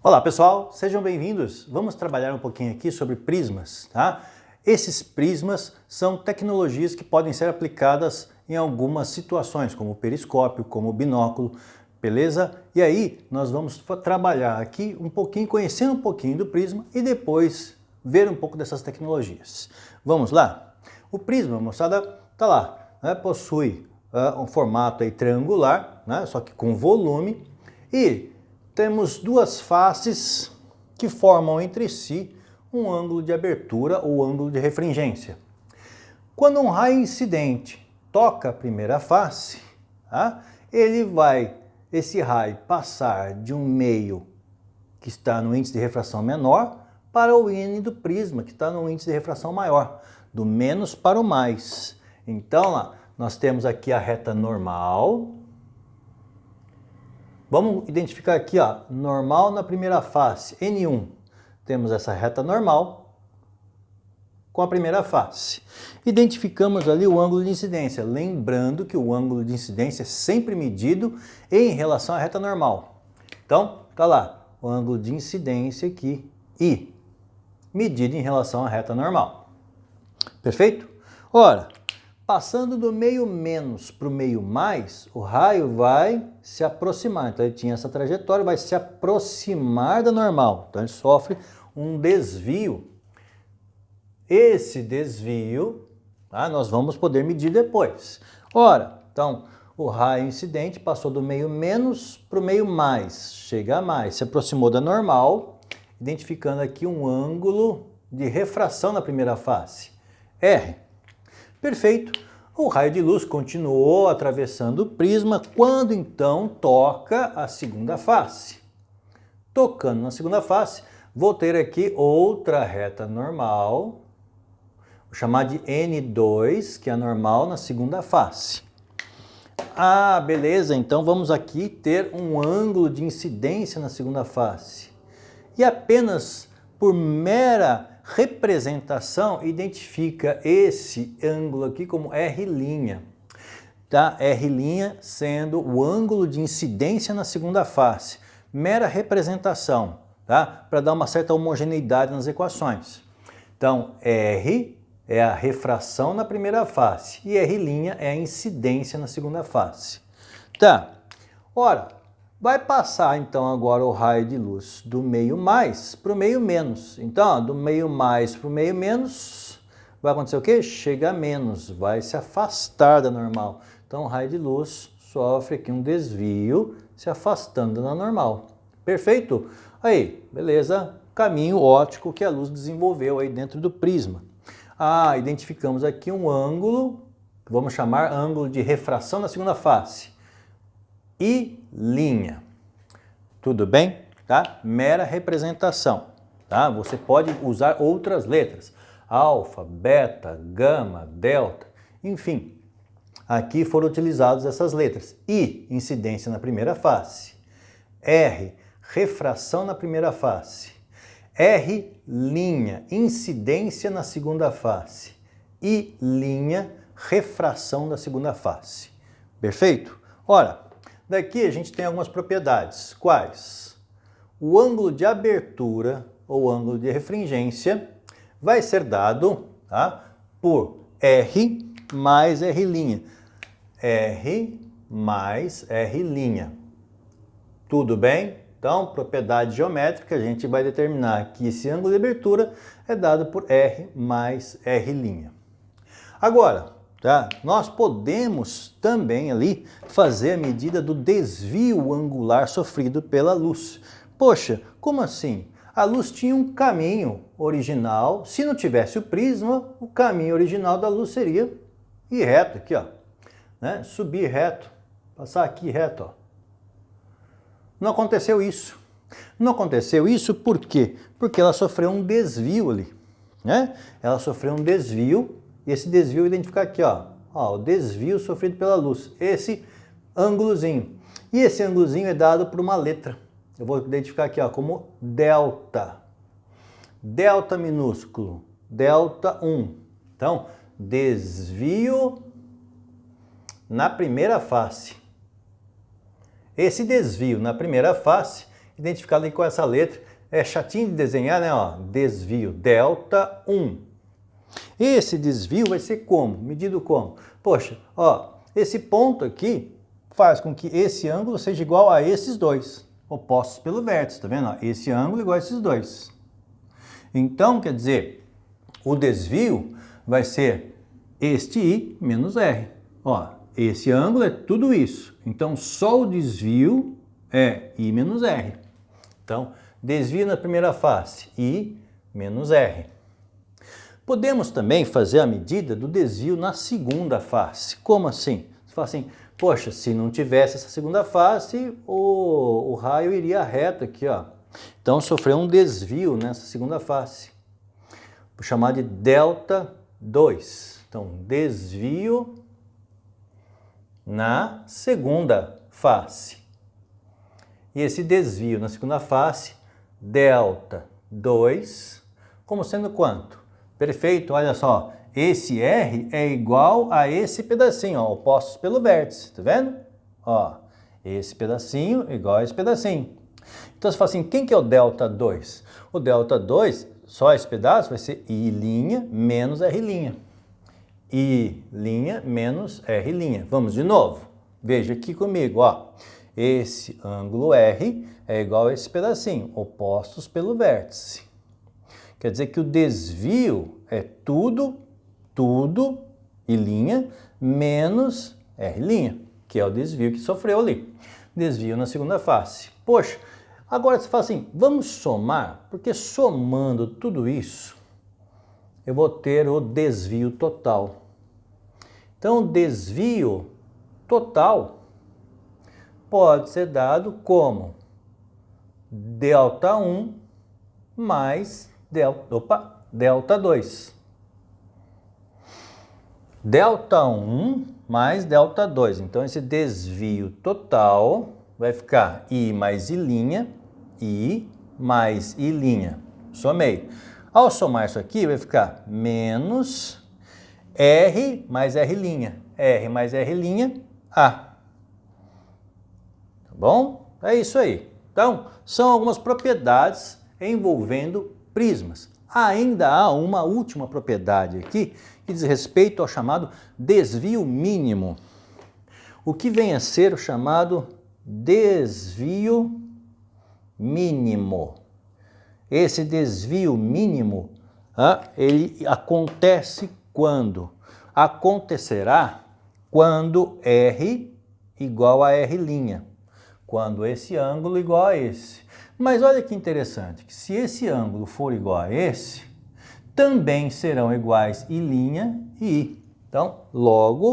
Olá pessoal, sejam bem-vindos. Vamos trabalhar um pouquinho aqui sobre prismas, tá? Esses prismas são tecnologias que podem ser aplicadas em algumas situações, como o periscópio, como o binóculo, beleza? E aí nós vamos trabalhar aqui um pouquinho, conhecendo um pouquinho do prisma e depois ver um pouco dessas tecnologias. Vamos lá? O prisma, moçada, tá lá, né? Possui um formato aí triangular, né? Só que com volume, e temos duas faces que formam entre si um ângulo de abertura ou ângulo de refringência. Quando um raio incidente toca a primeira face, tá? Esse raio passar de um meio que está no índice de refração menor para o N do prisma, que está no índice de refração maior, do menos para o mais. Então, lá, nós temos aqui a reta normal. Vamos identificar aqui, ó, normal na primeira face, N1. Temos essa reta normal com a primeira face. Identificamos ali o ângulo de incidência, lembrando que o ângulo de incidência é sempre medido em relação à reta normal. Então, tá lá, o ângulo de incidência aqui, I, medido em relação à reta normal. Perfeito? Ora, passando do meio menos para o meio mais, o raio vai se aproximar. Então ele tinha essa trajetória, vai se aproximar da normal. Então ele sofre um desvio. Esse desvio, tá, nós vamos poder medir depois. Ora, então o raio incidente passou do meio menos para o meio mais, chega a mais, se aproximou da normal, identificando aqui um ângulo de refração na primeira face, R. Perfeito. O raio de luz continuou atravessando o prisma quando então toca a segunda face. Tocando na segunda face, vou ter aqui outra reta normal, vou chamar de N2, que é a normal na segunda face. Ah, beleza, então vamos aqui ter um ângulo de incidência na segunda face. E apenas por mera representação, identifica esse ângulo aqui como R', tá? R' sendo o ângulo de incidência na segunda face. Mera representação, tá? Para dar uma certa homogeneidade nas equações. Então, R é a refração na primeira face e R' é a incidência na segunda face. Tá? Ora, vai passar então agora o raio de luz do meio mais para o meio menos. Então, do meio mais para o meio menos, vai acontecer o quê? Chega a menos, vai se afastar da normal. Então o raio de luz sofre aqui um desvio, se afastando da normal. Perfeito? Aí, beleza? Caminho óptico que a luz desenvolveu aí dentro do prisma. Ah, identificamos aqui um ângulo, vamos chamar ângulo de refração na segunda face. I'. Tudo bem? Tá? Mera representação. Tá? Você pode usar outras letras. Alfa, beta, gama, delta, enfim. Aqui foram utilizadas essas letras. I, incidência na primeira face. R, refração na primeira face. R', incidência na segunda face. I', refração da segunda face. Perfeito? Ora, daqui a gente tem algumas propriedades. Quais? O ângulo de abertura ou ângulo de refringência vai ser dado, tá, por R mais R'. R mais R'. Tudo bem? Então, propriedade geométrica, a gente vai determinar que esse ângulo de abertura é dado por R mais R'. Agora, tá, nós podemos também ali fazer a medida do desvio angular sofrido pela luz. Poxa, como assim? A luz tinha um caminho original, se não tivesse o prisma, o caminho original da luz seria ir reto aqui, ó, né? Subir reto, passar aqui reto, ó. Não aconteceu isso. Não aconteceu isso por quê? Porque ela sofreu um desvio ali, né? Ela sofreu um desvio, e esse desvio eu identificar aqui, ó, o desvio sofrido pela luz, esse ângulozinho. E esse ângulozinho é dado por uma letra. Eu vou identificar aqui, ó, como delta. Delta minúsculo, delta 1. Então, desvio na primeira face. Esse desvio na primeira face identificado aí com essa letra. É chatinho de desenhar, né? Ó, desvio, delta 1. Esse desvio vai ser como? Medido como? Poxa, ó, esse ponto aqui faz com que esse ângulo seja igual a esses dois, opostos pelo vértice, tá vendo? Ó, esse ângulo igual a esses dois. Então, quer dizer, o desvio vai ser este I menos R. Ó, esse ângulo é tudo isso. Então, só o desvio é I menos R. Então, desvio na primeira face, I menos R. Podemos também fazer a medida do desvio na segunda face. Como assim? Você fala assim, poxa, se não tivesse essa segunda face, o raio iria reto aqui, ó. Então, sofreu um desvio nessa segunda face. Vou chamar de delta 2. Então, desvio na segunda face. E esse desvio na segunda face, delta 2, como sendo quanto? Perfeito, olha só, esse R é igual a esse pedacinho, ó, opostos pelo vértice, tá vendo? Ó, esse pedacinho é igual a esse pedacinho. Então você fala assim, quem que é o delta 2? O delta 2, só esse pedaço, vai ser I' menos R'. I' menos R'. Vamos de novo. Veja aqui comigo, ó. Esse ângulo R é igual a esse pedacinho, opostos pelo vértice. Quer dizer que o desvio é tudo I' menos R', que é o desvio que sofreu ali. Desvio na segunda face. Poxa, agora você fala assim, vamos somar, porque somando tudo isso, eu vou ter o desvio total. Então, o desvio total pode ser dado como delta 1 mais delta 2. Delta 1 mais delta 2. Então, esse desvio total vai ficar I mais I', I mais I'. Somei. Ao somar isso aqui, vai ficar menos R mais R'. R mais R', A. Tá bom? É isso aí. Então, são algumas propriedades envolvendo prismas. Ainda há uma última propriedade aqui que diz respeito ao chamado desvio mínimo. O que vem a ser o chamado desvio mínimo? Esse desvio mínimo, ele acontece quando? Acontecerá quando R igual a R'. Quando esse ângulo igual a esse. Mas olha que interessante, que se esse ângulo for igual a esse, também serão iguais I' e I. Então, logo,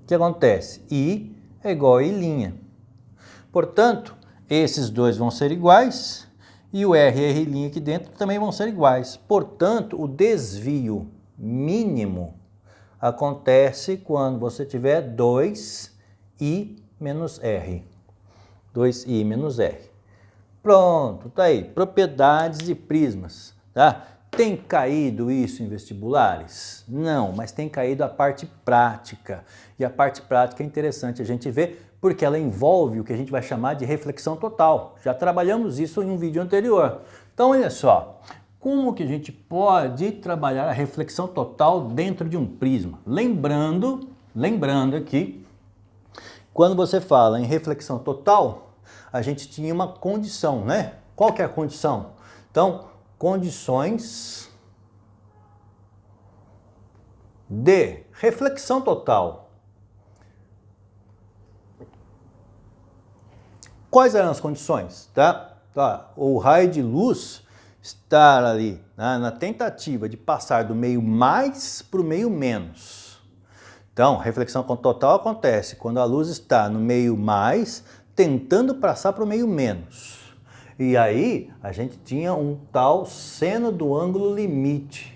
o que acontece? I é igual a I'. Portanto, esses dois vão ser iguais e o R e R' aqui dentro também vão ser iguais. Portanto, o desvio mínimo acontece quando você tiver 2I menos R. 2I menos R. Pronto, tá aí. Propriedades de prismas, tá? Tem caído isso em vestibulares? Não, mas tem caído a parte prática. E a parte prática é interessante a gente ver porque ela envolve o que a gente vai chamar de reflexão total. Já trabalhamos isso em um vídeo anterior. Então, olha só. Como que a gente pode trabalhar a reflexão total dentro de um prisma? Lembrando aqui, quando você fala em reflexão total, a gente tinha uma condição, né? Qual que é a condição? Então, condições de reflexão total. Quais eram as condições? Tá? O raio de luz estar ali, né, na tentativa de passar do meio mais para o meio menos. Então, reflexão total acontece quando a luz está no meio mais, tentando passar para o meio menos. E aí, a gente tinha um tal seno do ângulo limite,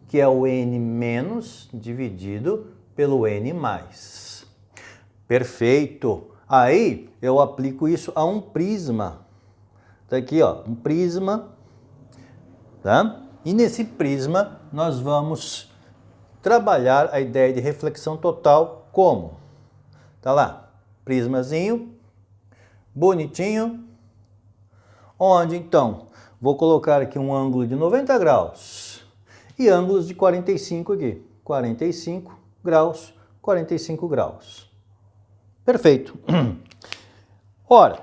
que é o n menos dividido pelo n mais. Perfeito! Aí, eu aplico isso a um prisma. Tá aqui, ó, um prisma. Tá? E nesse prisma nós vamos trabalhar a ideia de reflexão total como? Tá lá, prismazinho, Bonitinho. Onde, então, vou colocar aqui um ângulo de 90 graus e ângulos de 45 aqui. 45 graus, 45 graus. Perfeito. Ora,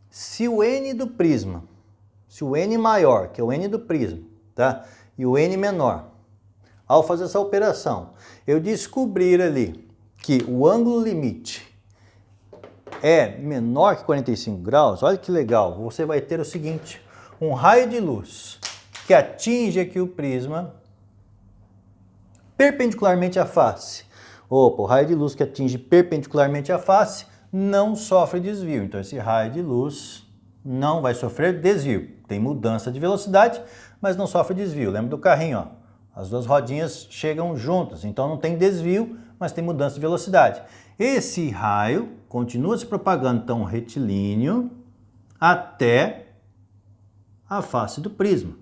se o N do prisma, se o N maior, que é o N do prisma, tá? E o N menor, ao fazer essa operação, eu descobrir ali que o ângulo limite é menor que 45 graus, olha que legal, você vai ter o seguinte, um raio de luz que atinge aqui o prisma perpendicularmente à face. Opa, o raio de luz que atinge perpendicularmente à face não sofre desvio, então esse raio de luz não vai sofrer desvio. Tem mudança de velocidade, mas não sofre desvio. Lembra do carrinho, ó? As duas rodinhas chegam juntas, então não tem desvio, mas tem mudança de velocidade. Esse raio continua se propagando então retilíneo até a face do prisma.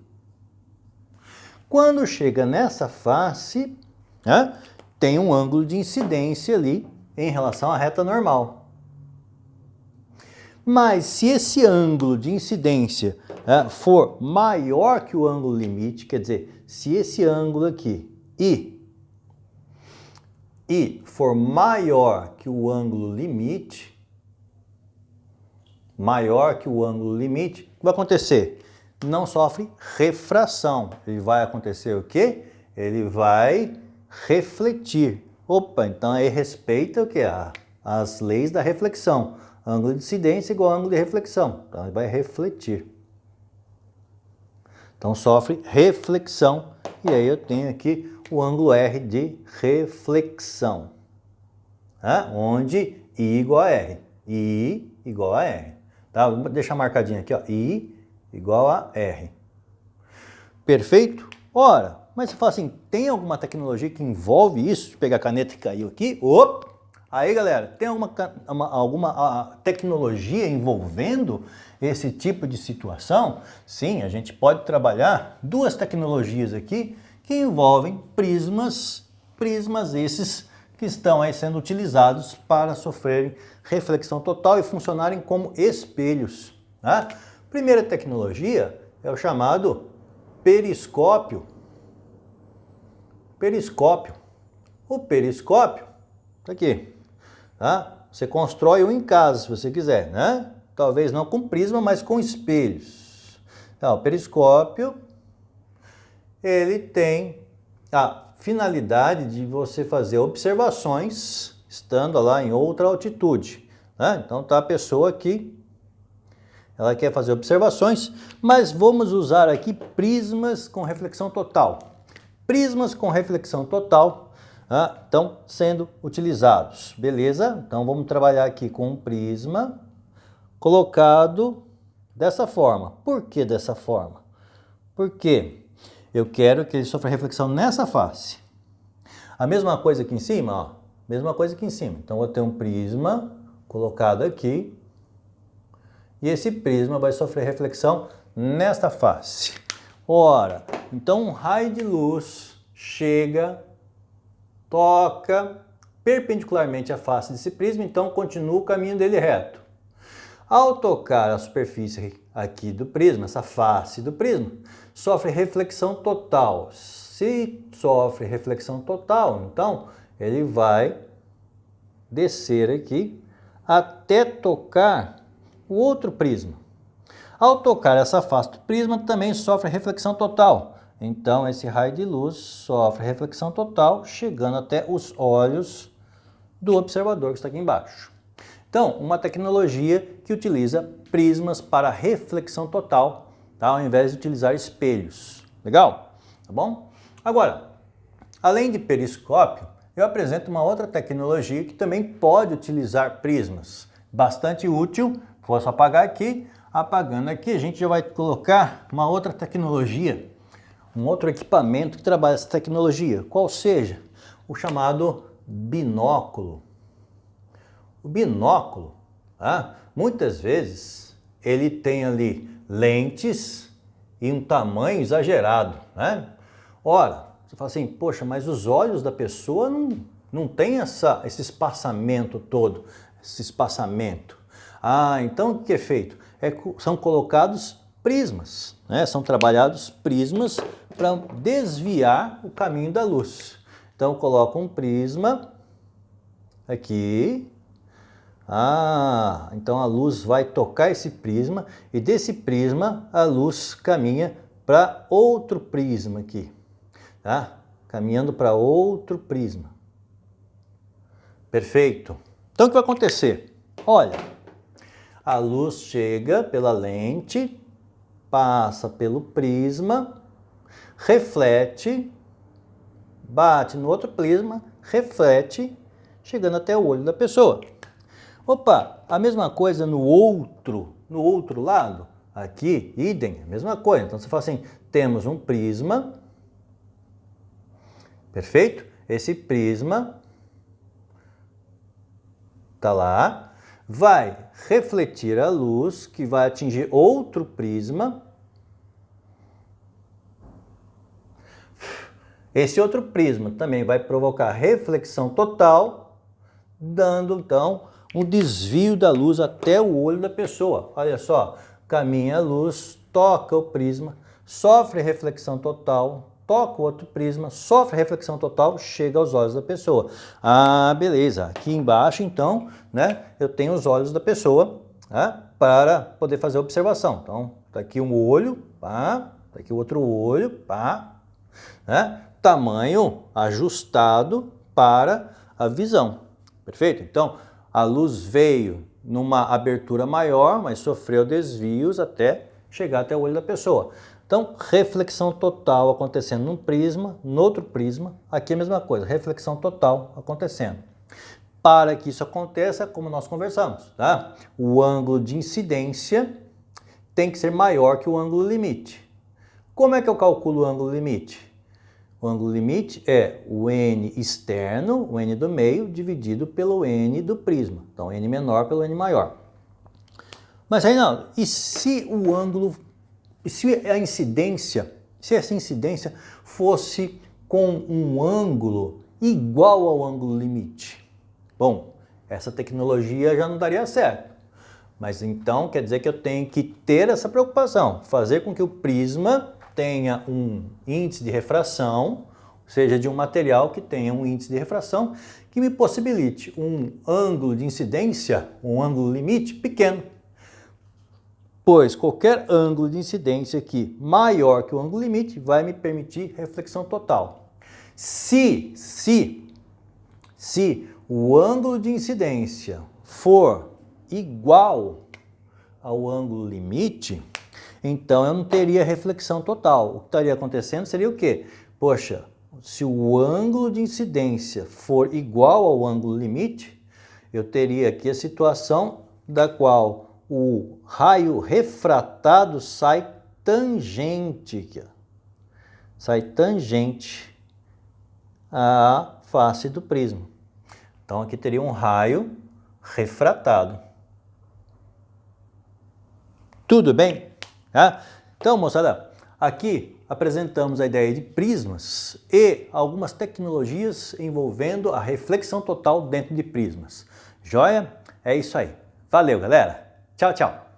Quando chega nessa face, né, tem um ângulo de incidência ali em relação à reta normal. Mas se esse ângulo de incidência for maior que o ângulo limite, quer dizer, se esse ângulo aqui, I for maior que o ângulo limite, o que vai acontecer? Não sofre refração. Ele vai acontecer o quê? Ele vai refletir. Opa, então aí respeita o quê? As leis da reflexão. Ângulo de incidência igual a ângulo de reflexão. Então ele vai refletir. Então sofre reflexão. E aí eu tenho aqui o ângulo R de reflexão. Onde I igual a R. I igual a R. Tá? Vou deixar marcadinho aqui, ó. I igual a R. Perfeito? Ora, mas você fala assim, tem alguma tecnologia que envolve isso? Pegar a caneta e caiu aqui. Opa! Aí, galera, tem alguma tecnologia envolvendo esse tipo de situação? Sim, a gente pode trabalhar duas tecnologias aqui que envolvem prismas esses que estão aí sendo utilizados para sofrerem reflexão total e funcionarem como espelhos. Tá? Primeira tecnologia é o chamado periscópio. O periscópio, tá aqui. Tá? Você constrói um em casa, se você quiser, né? Talvez não com prisma, mas com espelhos. Então, o periscópio, ele tem a finalidade de você fazer observações estando lá em outra altitude. Né? Então, tá a pessoa aqui, ela quer fazer observações, mas vamos usar aqui prismas com reflexão total. Prismas com reflexão total estão sendo utilizados, beleza? Então vamos trabalhar aqui com um prisma colocado dessa forma. Por que dessa forma? Porque eu quero que ele sofra reflexão nessa face. A mesma coisa aqui em cima, ó. Mesma coisa aqui em cima. Então vou ter um prisma colocado aqui e esse prisma vai sofrer reflexão nesta face. Ora, então um raio de luz chega, toca perpendicularmente à face desse prisma, então continua o caminho dele reto. Ao tocar a superfície aqui do prisma, essa face do prisma, sofre reflexão total. Se sofre reflexão total, então ele vai descer aqui até tocar o outro prisma. Ao tocar essa face do prisma, também sofre reflexão total. Então, esse raio de luz sofre reflexão total, chegando até os olhos do observador que está aqui embaixo. Então, uma tecnologia que utiliza prismas para reflexão total, tá? Ao invés de utilizar espelhos. Legal? Tá bom? Agora, além de periscópio, eu apresento uma outra tecnologia que também pode utilizar prismas. Bastante útil. Posso apagar aqui. Apagando aqui, a gente já vai colocar uma outra tecnologia, um outro equipamento que trabalha essa tecnologia, qual seja o chamado binóculo. O binóculo, muitas vezes, ele tem ali lentes e um tamanho exagerado. Né? Ora, você fala assim, poxa, mas os olhos da pessoa não tem esse espaçamento todo, esse espaçamento. Ah, então o que é feito? São colocados prismas, né? São trabalhados prismas para desviar o caminho da luz. Então coloca um prisma aqui. Ah, então a luz vai tocar esse prisma e desse prisma a luz caminha para outro prisma aqui, tá? Caminhando para outro prisma. Perfeito. Então o que vai acontecer? Olha, a luz chega pela lente, passa pelo prisma, reflete, bate no outro prisma, reflete, chegando até o olho da pessoa. Opa, a mesma coisa no outro lado, aqui, idem, a mesma coisa. Então você fala assim, temos um prisma, perfeito? Esse prisma está lá, vai refletir a luz que vai atingir outro prisma. Esse outro prisma também vai provocar reflexão total, dando então um desvio da luz até o olho da pessoa. Olha só, caminha a luz, toca o prisma, sofre reflexão total, toca o outro prisma, sofre reflexão total, chega aos olhos da pessoa. Ah, beleza. Aqui embaixo, então, né, eu tenho os olhos da pessoa, né, para poder fazer a observação. Então, tá aqui um olho, pá, tá aqui o outro olho, pá, né, tamanho ajustado para a visão. Perfeito? Então, a luz veio numa abertura maior, mas sofreu desvios até chegar até o olho da pessoa. Então, reflexão total acontecendo num prisma, no outro prisma, aqui a mesma coisa, reflexão total acontecendo. Para que isso aconteça, como nós conversamos, tá? O ângulo de incidência tem que ser maior que o ângulo limite. Como é que eu calculo o ângulo limite? O ângulo limite é o N externo, o N do meio, dividido pelo N do prisma. Então, N menor pelo N maior. Mas, Reinaldo, e se o ângulo... se essa incidência fosse com um ângulo igual ao ângulo limite? Bom, essa tecnologia já não daria certo. Mas então quer dizer que eu tenho que ter essa preocupação, fazer com que o prisma tenha um índice de refração, seja de um material que tenha um índice de refração que me possibilite um ângulo de incidência, um ângulo limite pequeno. Pois qualquer ângulo de incidência aqui maior que o ângulo limite vai me permitir reflexão total. Se o ângulo de incidência for igual ao ângulo limite, então eu não teria reflexão total. O que estaria acontecendo seria o quê? Poxa, se o ângulo de incidência for igual ao ângulo limite, eu teria aqui a situação da qual o raio refratado sai tangente, aqui, ó. Sai tangente à face do prisma. Então aqui teria um raio refratado. Tudo bem? Então, moçada, aqui apresentamos a ideia de prismas e algumas tecnologias envolvendo a reflexão total dentro de prismas. Joia? É isso aí. Valeu, galera! Tchau, tchau!